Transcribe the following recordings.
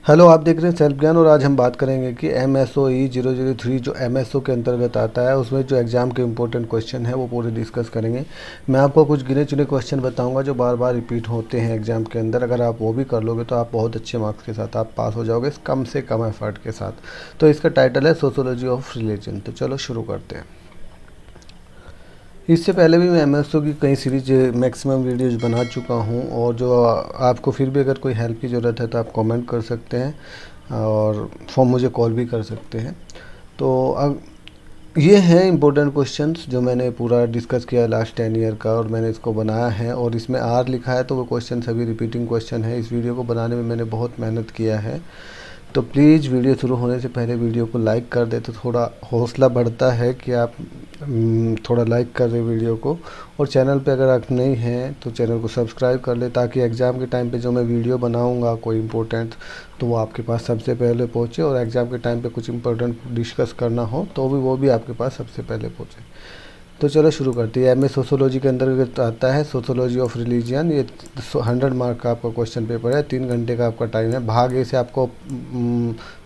Hello, आप देख रहे हैं सेल्फ ज्ञान और आज हम बात करेंगे कि MSOE 003 जो MSO के अंतर्गत आता है उसमें जो एग्ज़ाम के इम्पोर्टेंट क्वेश्चन है वो पूरे डिस्कस करेंगे। मैं आपको कुछ गिने चुने क्वेश्चन बताऊंगा जो बार बार रिपीट होते हैं एग्ज़ाम के अंदर। अगर आप वो भी कर लोगे तो आप बहुत अच्छे मार्क्स के साथ आप पास हो जाओगे कम से कम एफर्ट के साथ। तो इसका टाइटल है सोशोलॉजी ऑफ रिलीजन। तो चलो शुरू करते हैं। इससे पहले भी मैं MSO की कई सीरीज मैक्सिमम वीडियोज़ बना चुका हूँ और जो आपको फिर भी अगर कोई हेल्प की ज़रूरत है तो आप कमेंट कर सकते हैं और मुझे कॉल भी कर सकते हैं। तो अब ये हैं इम्पोर्टेंट क्वेश्चंस जो मैंने पूरा डिस्कस किया लास्ट 10 ईयर का और मैंने इसको बनाया है और इसमें आर लिखा है तो वो क्वेश्चन सभी रिपीटिंग क्वेश्चन है। इस वीडियो को बनाने में मैंने बहुत मेहनत किया है। तो प्लीज़ वीडियो शुरू होने से पहले वीडियो को लाइक कर दे तो थोड़ा हौसला बढ़ता है कि आप थोड़ा लाइक कर रहे वीडियो को। और चैनल पे अगर आप नहीं हैं तो चैनल को सब्सक्राइब कर ले ताकि एग्ज़ाम के टाइम पे जो मैं वीडियो बनाऊंगा कोई इम्पोर्टेंट तो वो आपके पास सबसे पहले पहुंचे और एग्ज़ाम के टाइम पे कुछ इम्पोर्टेंट डिस्कस करना हो तो वो भी आपके पास सबसे पहले पहुंचे। तो चलो शुरू करते हैं। MA सोशोलॉजी के अंतर्गत आता है सोशोलॉजी ऑफ रिलीजियन। ये 100 मार्क का आपका क्वेश्चन पेपर है। 3 घंटे का आपका टाइम है। भाग ए से आपको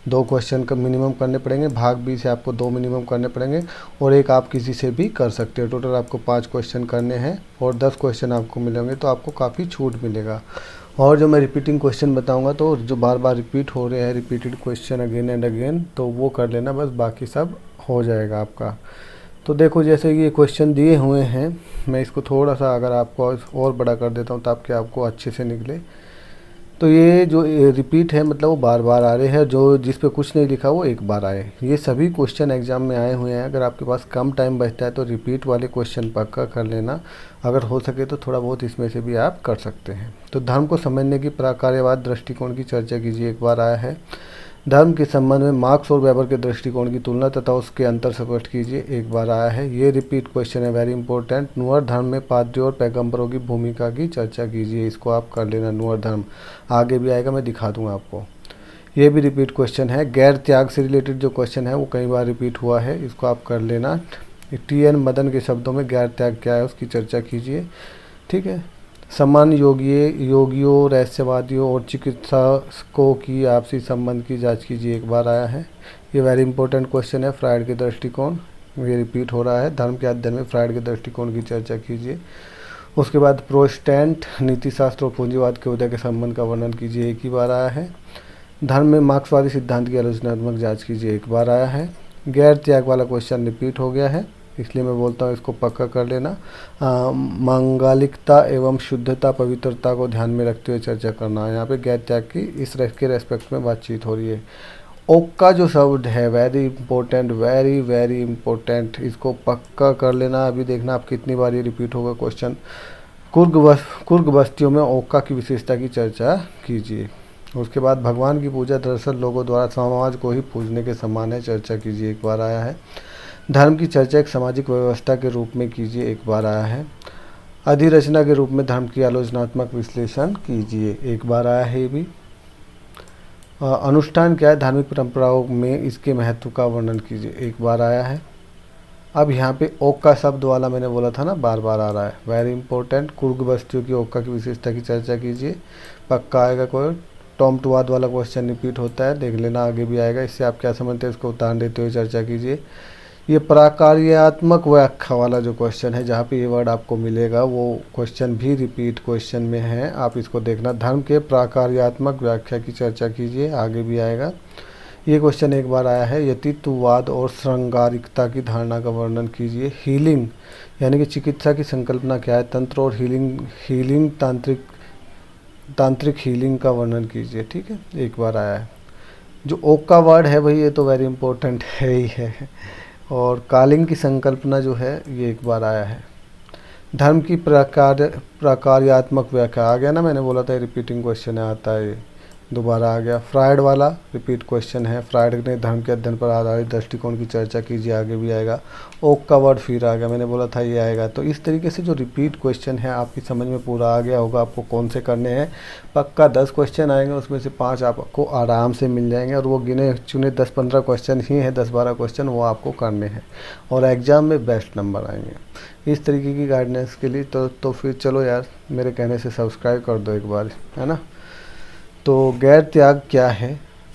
2 क्वेश्चन का मिनिमम करने पड़ेंगे, भाग बी से आपको 2 मिनिमम करने पड़ेंगे और एक आप किसी से भी कर सकते हो। टोटल आपको 5 क्वेश्चन करने हैं और 10 क्वेश्चन आपको मिलेंगे तो आपको काफ़ी छूट मिलेगा। और जो मैं रिपीटिंग क्वेश्चन बताऊंगा तो जो बार बार रिपीट हो रहे हैं repeated question again and again तो वो कर लेना, बस बाकी सब हो जाएगा आपका। तो देखो जैसे ये क्वेश्चन दिए हुए हैं, मैं इसको थोड़ा सा अगर आपको और बड़ा कर देता हूँ ताकि आपको अच्छे से निकले। तो ये जो रिपीट है मतलब वो बार बार आ रहे हैं, जो जिस पे कुछ नहीं लिखा वो एक बार आए। ये सभी क्वेश्चन एग्जाम में आए हुए हैं। अगर आपके पास कम टाइम बचता है तो रिपीट वाले क्वेश्चन पक्का कर लेना। अगर हो सके तो थोड़ा बहुत इसमें से भी आप कर सकते हैं। तो धर्म को समझने की प्राकार्यवाद दृष्टिकोण की चर्चा कीजिए, एक बार आया है। धर्म के संबंध में मार्क्स और वेबर के दृष्टिकोण की तुलना तथा उसके अंतर स्पष्ट कीजिए, एक बार आया है। ये रिपीट क्वेश्चन है, वेरी इंपॉर्टेंट। नुअर धर्म में पाद्रियों और पैगंबरों की भूमिका की चर्चा कीजिए, इसको आप कर लेना। नुअर धर्म आगे भी आएगा, मैं दिखा दूंगा आपको। ये भी रिपीट क्वेश्चन है। गैर त्याग से रिलेटेड जो क्वेश्चन है वो कई बार रिपीट हुआ है, इसको आप कर लेना। TN मदन के शब्दों में गैर त्याग क्या है उसकी चर्चा कीजिए, ठीक है। समान योगियों, रहस्यवादियों और चिकित्सकों की आपसी संबंध की जांच कीजिए, एक बार आया है। ये वेरी इंपॉर्टेंट क्वेश्चन है। फ्रायड के दृष्टिकोण, ये रिपीट हो रहा है। धर्म के अध्ययन में फ्रायड के दृष्टिकोण की चर्चा कीजिए। उसके बाद प्रोटेस्टेंट नीतिशास्त्र और पूंजीवाद के उदय के संबंध का वर्णन कीजिए, एक ही बार आया है। धर्म में मार्क्सवादी सिद्धांत की आलोचनात्मक जाँच कीजिए, एक बार आया है। गैर त्याग वाला क्वेश्चन रिपीट हो गया है, इसलिए मैं बोलता हूँ इसको पक्का कर लेना। मांगलिकता एवं शुद्धता पवित्रता को ध्यान में रखते हुए चर्चा करना। यहाँ पे गैर त्याग की इस के रेस्पेक्ट में बातचीत हो रही है। ओक का जो शब्द है very important, very very important, इसको पक्का कर लेना। अभी देखना आप कितनी बार ये रिपीट होगा क्वेश्चन। कुर्ग बस्तियों में ओक्का की विशेषता की चर्चा कीजिए। उसके बाद भगवान की पूजा दरअसल लोगों द्वारा समाज को ही पूजने के समान है, चर्चा कीजिए, एक बार आया है। धर्म की चर्चा एक सामाजिक व्यवस्था के रूप में कीजिए, एक बार आया है। अधिरचना के रूप में धर्म की आलोचनात्मक विश्लेषण कीजिए, एक बार आया है ये भी। अनुष्ठान क्या है, धार्मिक परंपराओं में इसके महत्व का वर्णन कीजिए, एक बार आया है। अब यहाँ पे ओक का शब्द वाला मैंने बोला था ना, बार बार आ रहा है, वेरी इंपॉर्टेंट। कुर्ग बस्तियों की ओक्का की विशेषता की चर्चा कीजिए, पक्का आएगा। कोई टॉमटुवाद वाला क्वेश्चन रिपीट होता है, देख लेना, आगे भी आएगा। इससे आप क्या समझते हैं इसको उदाहरण देते हुए चर्चा कीजिए। ये प्राकार्यात्मक व्याख्या वाला जो क्वेश्चन है जहाँ पे ये वर्ड आपको मिलेगा वो क्वेश्चन भी रिपीट क्वेश्चन में है, आप इसको देखना। धर्म के प्राकार्यात्मक व्याख्या की चर्चा कीजिए, आगे भी आएगा। ये क्वेश्चन एक बार आया है। यतित्ववाद और श्रृंगारिकता की धारणा का वर्णन कीजिए। हीलिंग यानी कि चिकित्सा की संकल्पना क्या है, तंत्र और हीलिंग तांत्रिक हीलिंग का वर्णन कीजिए, ठीक है, एक बार आया है। जो ओक का वर्ड है भाई ये तो वेरी इंपॉर्टेंट है ही है। और कालिंग की संकल्पना जो है ये एक बार आया है। धर्म की प्राकार्यात्मक व्याख्या आ गया ना, मैंने बोला था रिपीटिंग क्वेश्चन है, आता है, दोबारा आ गया। फ्रायड वाला रिपीट क्वेश्चन है। फ्रायड ने धर्म के अध्ययन पर आधारित दृष्टिकोण की चर्चा कीजिए, आगे भी आएगा। ओक का वर्ड फिर आ गया, मैंने बोला था ये आएगा। तो इस तरीके से जो रिपीट क्वेश्चन है आपकी समझ में पूरा आ गया होगा आपको कौन से करने हैं। पक्का 10 क्वेश्चन आएंगे, उसमें से 5 आपको आराम से मिल जाएंगे और वो गिने चुने 10-15 क्वेश्चन ही हैं, 10-12 क्वेश्चन वो आपको करने हैं और एग्ज़ाम में बेस्ट नंबर आएंगे। इस तरीके की गाइडेंस के लिए तो फिर चलो यार, मेरे कहने से सब्सक्राइब कर दो एक बार, है ना। तो गैर त्याग क्या है,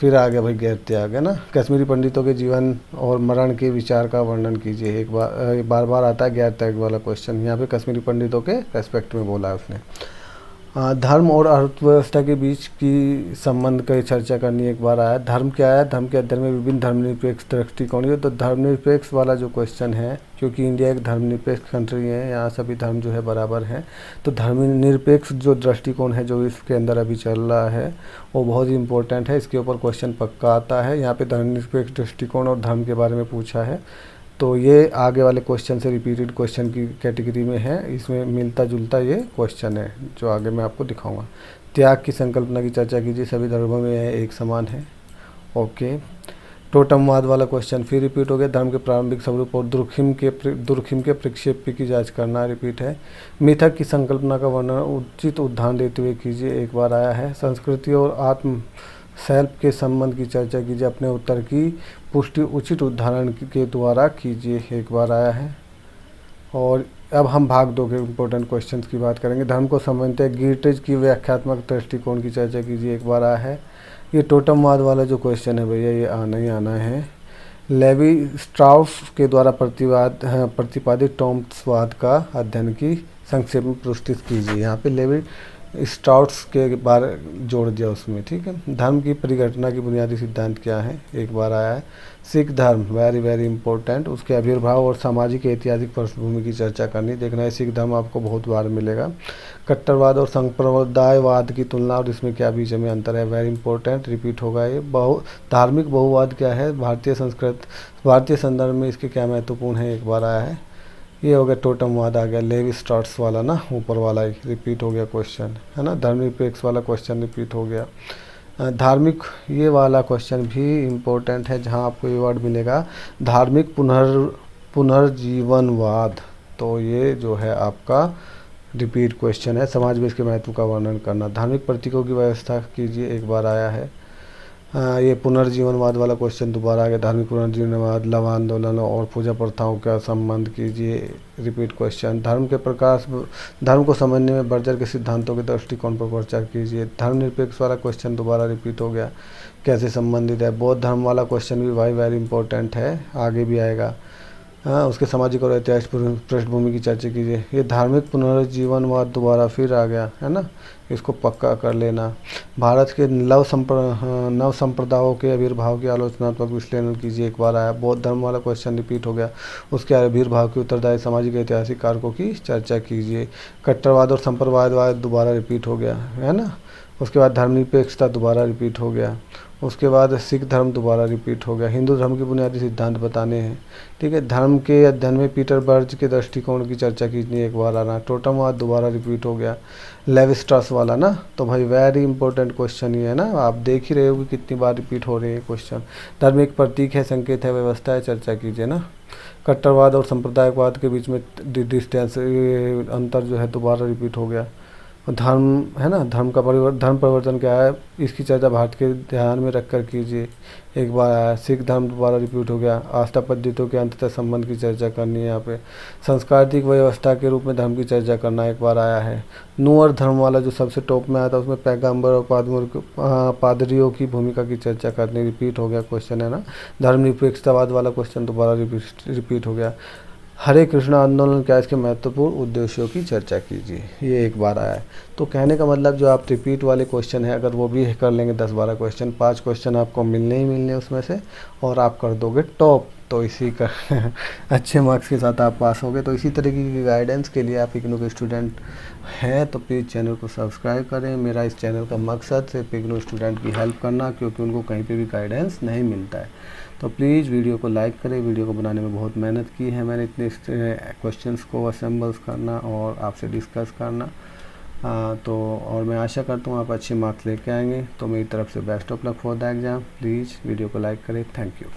फिर आ गया भाई गैर त्याग, है ना। कश्मीरी पंडितों के जीवन और मरण के विचार का वर्णन कीजिए। एक बार बार आता है गैर त्याग वाला क्वेश्चन, यहाँ पे कश्मीरी पंडितों के रेस्पेक्ट में बोला है उसने। धर्म और अर्थव्यवस्था के बीच की संबंध की चर्चा करनी एक बार आया। धर्म क्या है, धर्म के अध्ययन में विभिन्न धर्मनिरपेक्ष दृष्टिकोण है। तो धर्मनिरपेक्ष वाला जो क्वेश्चन है, क्योंकि इंडिया एक धर्मनिरपेक्ष कंट्री है, यहाँ सभी धर्म जो है बराबर हैं, तो धर्मनिरपेक्ष जो दृष्टिकोण है जो इसके अंदर अभी चल रहा है वो बहुत ही इंपॉर्टेंट है। इसके ऊपर क्वेश्चन पक्का आता है। यहाँ पे धर्मनिरपेक्ष दृष्टिकोण और धर्म के बारे में पूछा है, तो ये आगे वाले क्वेश्चन से रिपीटेड क्वेश्चन की कैटेगरी में है। इसमें मिलता जुलता ये क्वेश्चन है जो आगे मैं आपको दिखाऊंगा। त्याग की संकल्पना की चर्चा कीजिए। सभी धर्मों में यह एक समान है। ओके। टोटमवाद वाला क्वेश्चन फिर रिपीट हो गया। धर्म के प्रारंभिक स्वरूप और दुर्खिम के प्रक्षेप की जांच करना रिपीट है। मिथक की संकल्पना का वर्णन उचित उदाहरण देते हुए कीजिए, एक बार आया है। संस्कृति और आत्म सेल्फ के संबंध की चर्चा कीजिए, अपने उत्तर की पुष्टि उचित उदाहरण के द्वारा कीजिए, एक बार आया है। और अब हम भाग 2 के इम्पोर्टेंट क्वेश्चंस की बात करेंगे। धर्म को समझते गिरटेज की व्याख्यात्मक दृष्टिकोण की चर्चा कीजिए, एक बार आया है। ये टोटमवाद वाला जो क्वेश्चन है भैया, ये आना ही आना है। लेवी स्ट्राउस के द्वारा प्रतिपादित टॉम्सवाद का अध्ययन की संक्षेप में प्रस्तुत कीजिए। यहाँ पे लेवी स्ट्राउस के बारे जोड़ दिया उसमें, ठीक है। धर्म की परिघटना की बुनियादी सिद्धांत क्या है, एक बार आया है। सिख धर्म वेरी वेरी इंपॉर्टेंट, उसके आविर्भाव और सामाजिक ऐतिहासिक पृष्ठभूमि की चर्चा करनी, देखना है सिख धर्म आपको बहुत बार मिलेगा। कट्टरवाद और संप्रदायवाद की तुलना और इसमें क्या बीच में अंतर है, वेरी इंपॉर्टेंट, रिपीट होगा ये। धार्मिक बहुवाद क्या है, भारतीय संदर्भ में इसके क्या महत्वपूर्ण है, एक बार आया है। ये हो गया टोटमवाद आ गया, लेवी स्ट्राउस वाला ना, ऊपर वाला ही रिपीट हो गया क्वेश्चन, है ना। धर्मनिरपेक्ष वाला क्वेश्चन रिपीट हो गया। धार्मिक ये वाला क्वेश्चन भी इम्पोर्टेंट है, जहाँ आपको ये वर्ड मिलेगा धार्मिक पुनर्जीवनवाद, तो ये जो है आपका रिपीट क्वेश्चन है। समाज में इसके महत्व का वर्णन करना। धार्मिक प्रतीकों की व्यवस्था कीजिए, एक बार आया है। ये पुनर्जीवनवाद वाला क्वेश्चन दोबारा आ गया। धार्मिक पुनर्जीवनवाद, लव आंदोलन और पूजा प्रथाओं का संबंध कीजिए, रिपीट क्वेश्चन। धर्म को समझने में बर्जर के सिद्धांतों के दृष्टिकोण पर चर्चा कीजिए। धर्मनिरपेक्ष वाला क्वेश्चन दोबारा रिपीट हो गया, कैसे संबंधित है। बौद्ध धर्म वाला क्वेश्चन भी भाई वेरी इंपॉर्टेंट है, आगे भी आएगा। उसके सामाजिक और ऐतिहासिक पृष्ठभूमि की चर्चा कीजिए। ये धार्मिक पुनर्जीवनवाद दोबारा फिर आ गया, है ना, इसको पक्का कर लेना। भारत के नव संप्रदायों के आविर्भाव की आलोचनात्मक विश्लेषण कीजिए, एक बार आया। बौद्ध धर्म वाला क्वेश्चन रिपीट हो गया, उसके आविर्भाव के उत्तरदायी सामाजिक ऐतिहासिक कारकों की चर्चा कीजिए। कट्टरवाद और संप्रदायवाद दोबारा रिपीट हो गया, है ना। उसके बाद धर्मनिरपेक्षता दोबारा रिपीट हो गया। उसके बाद सिख धर्म दोबारा रिपीट हो गया। हिंदू धर्म के बुनियादी सिद्धांत बताने हैं, ठीक है। धर्म के अध्ययन में पीटर बर्ज के दृष्टिकोण की चर्चा कीजिए, एक बार आना। टोटमवाद दोबारा रिपीट हो गया, लेवी स्ट्राउस वाला ना, तो भाई वेरी इंपॉर्टेंट क्वेश्चन ही है ना, आप देख ही रहे हो कि कितनी बार रिपीट हो रहे हैं क्वेश्चन। धर्म एक प्रतीक है, संकेत है, व्यवस्था है, चर्चा कीजिए ना। कट्टरवाद और सांप्रदायिकवाद के बीच में डिस्टेंस अंतर जो है दोबारा रिपीट हो गया। धर्म है ना, धर्म परिवर्तन क्या है, इसकी चर्चा भारत के ध्यान में रखकर कीजिए, एक बार आया। सिख धर्म दोबारा रिपीट हो गया। आस्था पद्धतियों के अंततः संबंध की चर्चा करनी है यहाँ पे। सांस्कृतिक व्यवस्था के रूप में धर्म की चर्चा करना, एक बार आया है। नुअर धर्म वाला जो सबसे टॉप में आया था, उसमें पैगंबर और पादरियों की भूमिका की चर्चा करनी, रिपीट हो गया क्वेश्चन, है ना। धर्मनिरपेक्षतावाद वाला क्वेश्चन दोबारा रिपीट हो गया। हरे कृष्ण आंदोलन क्या, इसके महत्वपूर्ण उद्देश्यों की चर्चा कीजिए, ये एक बार आया है। तो कहने का मतलब जो आप रिपीट वाले क्वेश्चन है, अगर वो भी कर लेंगे 10-12 क्वेश्चन, 5 क्वेश्चन आपको मिलने ही मिलने उसमें से, और आप कर दोगे टॉप, तो इसी का अच्छे मार्क्स के साथ आप पास होगे। तो इसी तरीके की गाइडेंस के लिए आप इग्नू के स्टूडेंट हैं तो प्लीज़ चैनल को सब्सक्राइब करें। मेरा इस चैनल का मकसद सिर्फ इग्नू स्टूडेंट की हेल्प करना, क्योंकि उनको कहीं पे भी गाइडेंस नहीं मिलता है। तो प्लीज़ वीडियो को लाइक करें। वीडियो को बनाने में बहुत मेहनत की है मैंने, इतने क्वेश्चंस को असेंबल्स करना और आपसे डिस्कस करना। तो और मैं आशा करता हूँ आप अच्छे मार्क्स लेके आएंगे। तो मेरी तरफ से best of luck for the exam. Please video को लाइक करें। Thank you.